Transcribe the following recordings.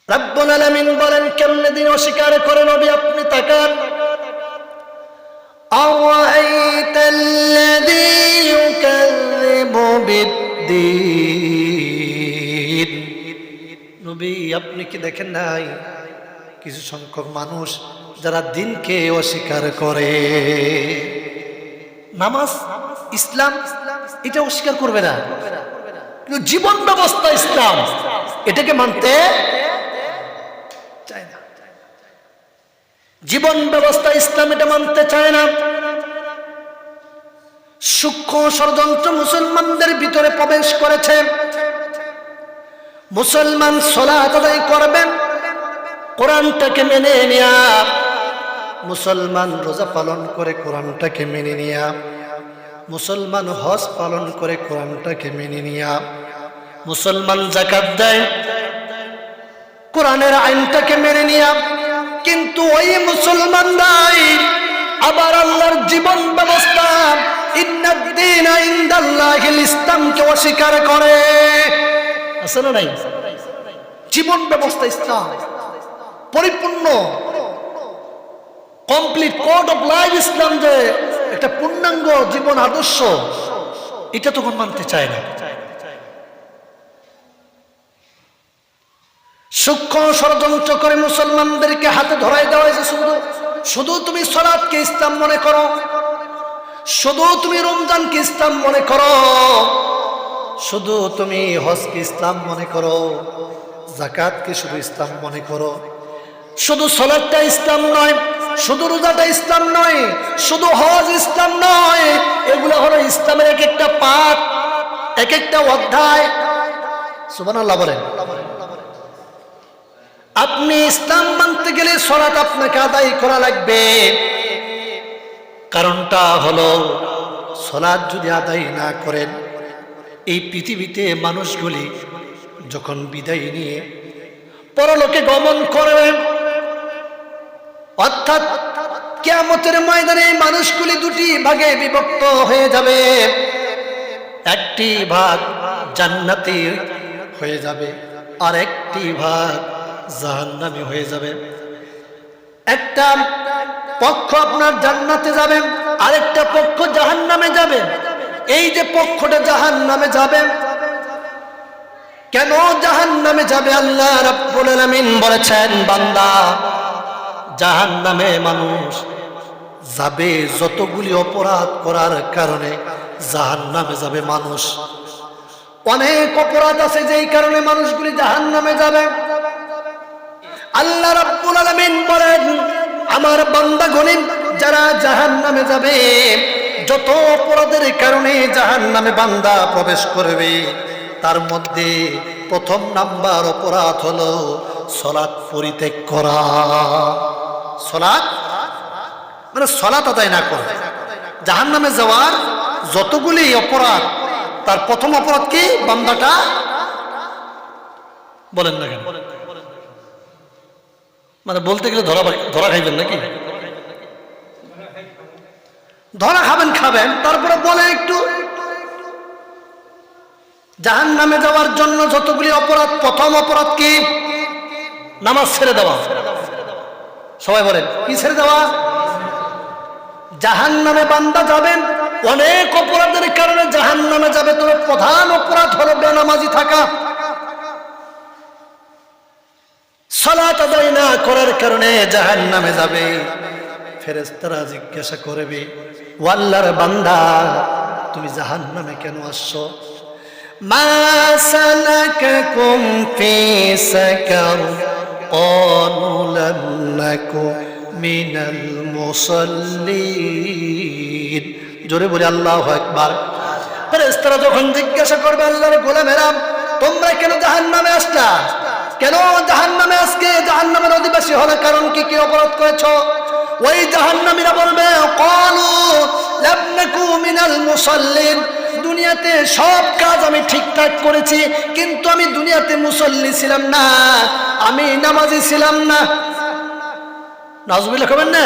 রব্বুল আলামিন বলেন কেমনে দিন অস্বীকার করে নবী আপনি তাকান আওয়াইতাল্লাযী ইউকাযযিবু বিদ্দীন নবী আপনি কি দেখেন নাই কিছু সংখ্যক মানুষ যারা দিনকে অস্বীকার করে নামাজ ইসলাম এটা অস্বীকার করবে না কিন্তু জীবন ব্যবস্থা ইসলাম এটাকে মানতে চায় না জীবন ব্যবস্থা ইসলাম এটা মানতে চায় না সূক্ষ্ম ষড়যন্ত্র মুসলমানদের ভিতরে প্রবেশ করেছে মুসলমান সালাত আদায় করবেন কোরআনটাকে মেনে নিয়া মুসলমান রোজা পালন করে কোরআনটাকে মেনে নিয়া মুসলমান হজ পালন করে কোরআনটাকে মেনে নিয়া মুসলমান যাকাত দেয় কোরআনের আইনটাকে মেনে নিয়া কিন্তু ওই মুসলমানরাই আবার আল্লাহর জীবন ব্যবস্থা ইন্নাদ-দীনা ইনদাল্লাহিল ইসলামকে অস্বীকার করে আছে না নাই জীবন ব্যবস্থা ইসলাম পরিপূর্ণ কমপ্লিট কোড অফ লাইফ ইসলাম যে একটা পূর্ণাঙ্গ জীবন আদর্শ এটা তখন মানতে চায় না সূক্ষ্ম ষড়যন্ত্র করে মুসলমানদেরকে হাতে ধরাই দেওয়া হয়েছে শুধু তুমি সালাতকে ইসলাম মনে করো শুধু তুমি রমজানকে ইসলাম মনে করো শুধু তুমি হজকে ইসলাম মনে করো যাকাতকে শুধু ইসলাম মনে করো শুধু সালাতটা ইসলাম নয় শুধু রোজাটা ইসলাম নয় শুধু হজ ইসলাম নয় এগুলো হলো ইসলামের এক একটা পাঠ এক একটা অধ্যায় সুবহানাল্লাহ বলেন আপনি ইসলাম মানতে গেলে সালাত আপনাকে আদায় করা লাগবে কারণটা হলো সালাত যদি আদায় না করেন এই পৃথিবীতে মানুষগুলি যখন বিদায় নিয়ে পরলোকে গমন করবে অর্থাৎ কিয়ামতের ময়দানে এই মানুষগুলি দুটি ভাগে বিভক্ত হয়ে যাবে একটি ভাগ জান্নাতি হয়ে যাবে আর একটি ভাগ জাহান্নামী হয়ে যাবে একটা পক্ষ আপনার জান্নাতে যাবে আরেকটা পক্ষ জাহান্নামে যাবে এই যে পক্ষটা জাহান্নামে যাবে কেন জাহান্নামে যাবে আল্লাহ রাব্বুল আলামিন বলেছেন বান্দা জাহান্নামে মানুষ যাবে যতগুলি অপরাধ করার কারণে জাহান্নামে যাবে মানুষ অনেক অপরাধ আছে যেই কারণে মানুষগুলি জাহান্নামে যাবে আল্লাহ রাব্বুল আলামিন বলেন আমার বান্দাগণ যারা জাহান্নামে যাবে যত অপরাধের কারণে জাহান্নামে বান্দা প্রবেশ করবে তার মধ্যে প্রথম নাম্বার অপরাধ হলো সালাত পরিত্যাগ করা সালাত মানে সালাত আদায় না করা জাহান্নামে যাওয়ার যতগুলি অপরাধ তার প্রথম অপরাধ কি বান্দাটা বলেন না কেন মানে বলতে গেলে ধরা খাইবেন নাকি ধরা খাবেন তারপরে বলে একটু জাহান্নামে যাওয়ার জন্য যতগুলি অপরাধ প্রথম অপরাধ কি নামাজ ছেড়ে দেওয়া সবাই বলেন কি ছেড়ে দেওয়া জাহান্নামে বান্দা যাবেন অনেক অপরাধের কারণে জাহান্নামে যাবে তবে প্রধান অপরাধ হলো বেনামাজি থাকা সালাত আদায় না করার কারণে জাহান্নামে যাবে ফেরেশতারা জিজ্ঞাসা করবে ও আল্লাহর বান্দা তুমি জাহান্নামে কেন আসছো মা সালাকাকুম ফি সাকার ক্বালু লাম নাকু মিনাল মুসাল্লিন জোরে বলে আল্লাহু আকবার ফেরেশতারা যখন জিজ্ঞাসা করবে আল্লাহর গোলামেরা তোমরা কেন জাহান্নামে আসলা কেন জাহান্নামে আজকে জাহান্নামের অধিবাসী হওয়ার কারণ কি কি অপরাধ করেছো ওই জাহান্নামীরা বলবে ক্বালু লাম নাকু মিনাল মুসাল্লিন দুনিয়াতে সব কাজ আমি ঠিকঠাক করেছি কিন্তু আমি দুনিয়াতে মুসল্লি ছিলাম না আমি নামাজি ছিলাম না নাউজুবিল্লাহ কবেন না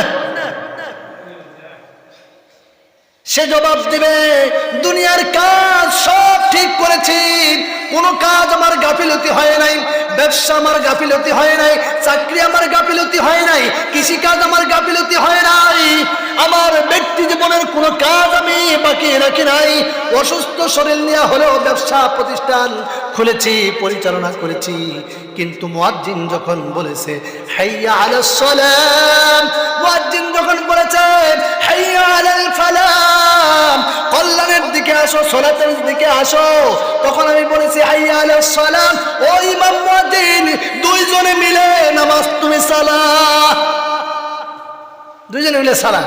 সে জবাব দিবে দুনিয়ার কাজ সব ঠিক করেছি কোনো কাজ আমার গাফিলতি হয় নাই, ব্যবসা আমার গাফিলতি হয় নাই, চাকরি আমার গাফিলতি হয় নাই, কৃষিকাজ আমার গাফিলতি হয় নাই, আমার ব্যক্তি জীবনের কোনো কাজ আমি বাকি রাখি নাই। অসুস্থ শরীর নিয়ে হলেও ব্যবসা প্রতিষ্ঠান খুলেছি, পরিচালনা করেছি। কিন্তু মুয়াজ্জিন যখন বলেছে হাইয়া আলাস সালাম, মুয়াজ্জিন যখন বলেছে হাইয়া আলাল ফালাহ, কল্যাণের দিকে আসো, সালাতের দিকে আসো, তখন আমি বলেছি হাইয়া আলাস সালাম, ও ইমাম মুয়াজ্জিন দুইজনে মিলে নামাজ তুমি সালাহ, দুইজনে মিলে সালাহ।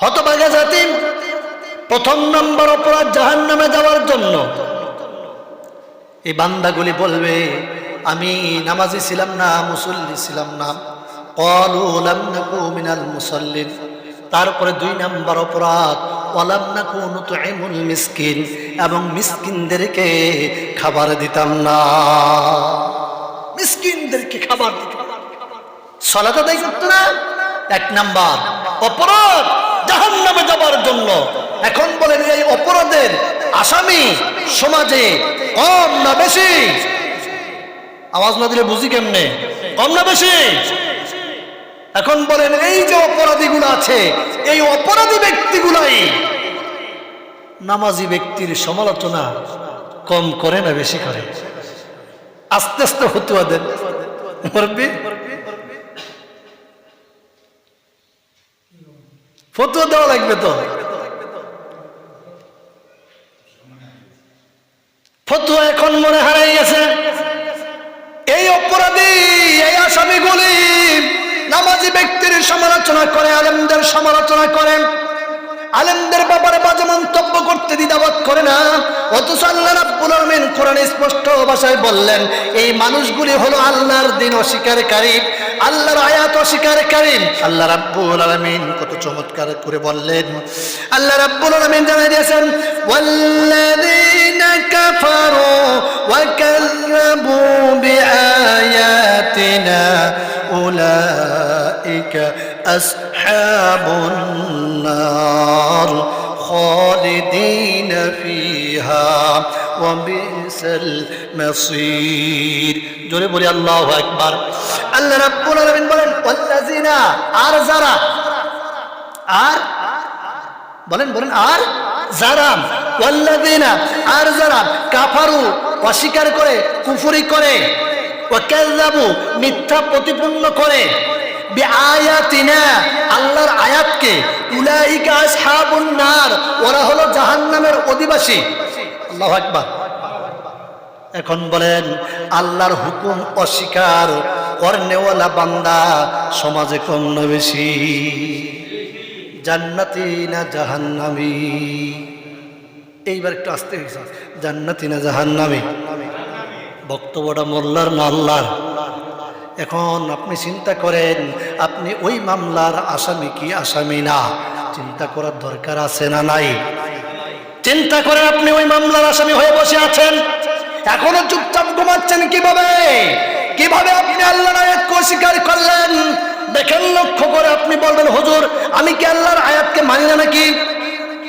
হতভাগা জাতি প্রথম নম্বর অপরাধ জাহান্নামে যাওয়ার জন্য। এই বান্দাগুলি বলবে আমি নামাজি ছিলাম না, মুসল্লি ছিলাম না, ক্বালু লাম নাকু মিনাল মুসাল্লিন। তারপরে 2 নম্বর অপরাধ ওয়ালাম নাকু নুতঈমুল মিসকিন, এবং মিসকিনদেরকে খাবার দিতাম না, মিসকিনদেরকে খাবার দিতাম, সালাত আদায় করতো না। 1 নম্বর অপরাধ জাহান্নামে যাবার জন্য। এখন বলেন এই অপরাধের আসামি সমাজে কম না বেশি? আওয়াজ না দিলে বুঝি কেমনে, কম না বেশি? এখন বলেন এই যে অপরাধীগুলো আছে, এই অপরাধী ব্যক্তিগুলাই নামাজি ব্যক্তির সমালোচনা কম করে না বেশি করে? আস্তে আস্তে ফতুয়া দেন মুরব্বি, ফতুয়া দেওয়া লাগবে তো। ফতুয়া এখন মনে হারাই গেছে। এই অপরাধী, এই আসামিগুলি নামাজি ব্যক্তির সমালোচনা করে, আলেমদের সমালোচনা করে, আলেমদের ব্যাপারে বাজে মন্তব্য করতে দ্বিধাবোধ করে না। অথচ আল্লাহ রাব্বুল আলামিন কোরআনে স্পষ্ট ভাষায় বললেন এই মানুষগুলি হলো আল্লাহর দ্বীন অস্বীকারী, আল্লাহর আয়াত অস্বীকারী। আল্লাহ রাব্বুল আলামিন কত চমৎকার করে বললেন। আল্লাহ রাব্বুল আলামিন জানাই দিয়েছেন ওয়াল্লাযীনা কাফারু ওয়া কাযযাবু বিআয়াতিনা উলাইকা আসহাবুন নার খালিদিনা ফিহা ওয়া বিসাল মাসীর। জোরে বলি আল্লাহু আকবার। আল্লাহ রাব্বুল আলামিন বলেন ওয়াল্লাযিনা, আর যারা, আর বলেন বলেন আর যারা, ওয়াল্লাযিনা আর যারা কাফারু অস্বীকার করে, কুফরি করে, ওয়া কাযযাবু মিথ্যা প্রতিপন্ন করে, বিআয়াতিনা আল্লাহর আয়াতকে, উলাইকা আসহাবুন নার ওরা হলো জাহান্নামের অধিবাসী। আল্লাহু আকবার। এখন বলেন আল্লাহর হুকুম অস্বীকার করনেওয়ালা বান্দা সমাজে কম না বেশি? জান্নাতি না জাহান্নামী? এইবার একটু আস্তে হয়েছে, জান্নাতি না জাহান্নামী? বক্তব্যটা মোল্লার না আল্লাহর? এখন আপনি চিন্তা করেন আপনি ওই মামলার আসামি কি আসামি না? চিন্তা করার দরকার আছে না নাই? চিন্তা করেন আপনি ওই মামলার আসামি হয়ে বসে আছেন, এখনো চুপচাপ ঘুমাচ্ছেন কিভাবে? কিভাবে আপনি আল্লাহর আয়াতকে অস্বীকার করলেন? দেখেন লক্ষ্য করে, আপনি বলবেন হুজুর আমি কি আল্লাহর আয়াতকে মানি না নাকি?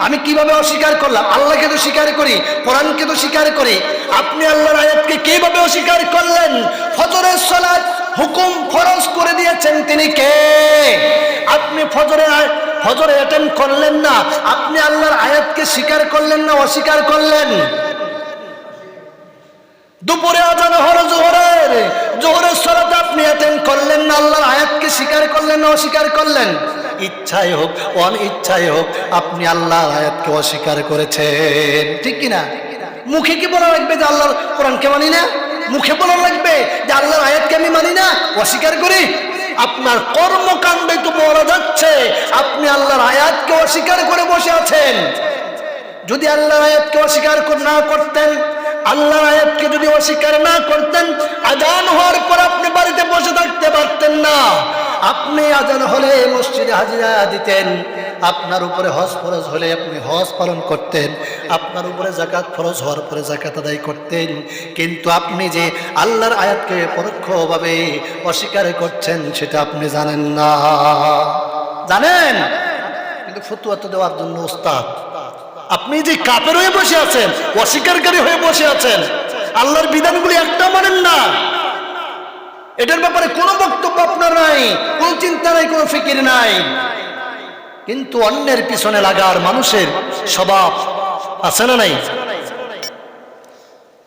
আমি কিভাবে অস্বীকার করলাম? আল্লাহকে তো স্বীকার করি, কোরআনকে তো স্বীকার করি, আপনি আল্লাহর আয়াতকে কিভাবে অস্বীকার করলেন? ফজরের সালাত হুকুম ফরজ করে দিয়েছেন তিনি কে? আপনি ফজরে অ্যাটেন্ড করলেন না, আপনি আল্লাহর আয়াতকে স্বীকার করলেন না অস্বীকার করলেন? দুপুরে আজান হলো জোহরের সালাতে আপনি অ্যাটেন্ড করলেন না, আল্লাহর আয়াতকে স্বীকার করলেন না অস্বীকার করলেন? ইচ্ছাই হোক অনিচ্ছাই হোক আপনি আল্লাহর আয়াতকে অস্বীকার করেছেন, ঠিক কিনা? মুখে কি বলা লাগবে যে আল্লাহর কোরআনকে মানি না? মুখে বলা লাগবে যে আল্লাহর আয়াতকে আমি মানি না, অস্বীকার করি? আপনার কর্মকাণ্ডে তো বলা যাচ্ছে আপনি আল্লাহর আয়াতকে অস্বীকার করে বসে আছেন। যদি আল্লাহর আয়াতকে অস্বীকার না করতেন, আল্লাহর আয়াতকে যদি অস্বীকার না করতেন, আজান হওয়ার পর আপনি বাড়িতে বসে থাকতে পারতেন না। আপনি আজান হলে মসজিদে হাজিরা দিতেন, আপনার উপরে হজ ফরজ হলে আপনি হজ পালন করতেন, আপনার উপরে যাকাত ফরজ হওয়ার পরে যাকাত আদায় করতেন। কিন্তু আপনি যে আল্লাহর আয়াতকে পরোক্ষভাবে অস্বীকার করছেন সেটা আপনি জানেন না। জানেন কিন্তু ফতোয়া তো দেওয়ার জন্য উস্তাদ, আপনি যে কাফের হয়ে বসে আছেন, অস্বীকারী হয়ে বসে আছেন, আল্লাহর বিধানগুলি একটা মানেন না, এটার ব্যাপারে কোনো বক্তব্য আপনার নাই, কোনো চিন্তা নাই, কোনো ফিকির নাই, কিন্তু অন্যের পিছনে লাগার মানুষের স্বভাব আছে না নাই?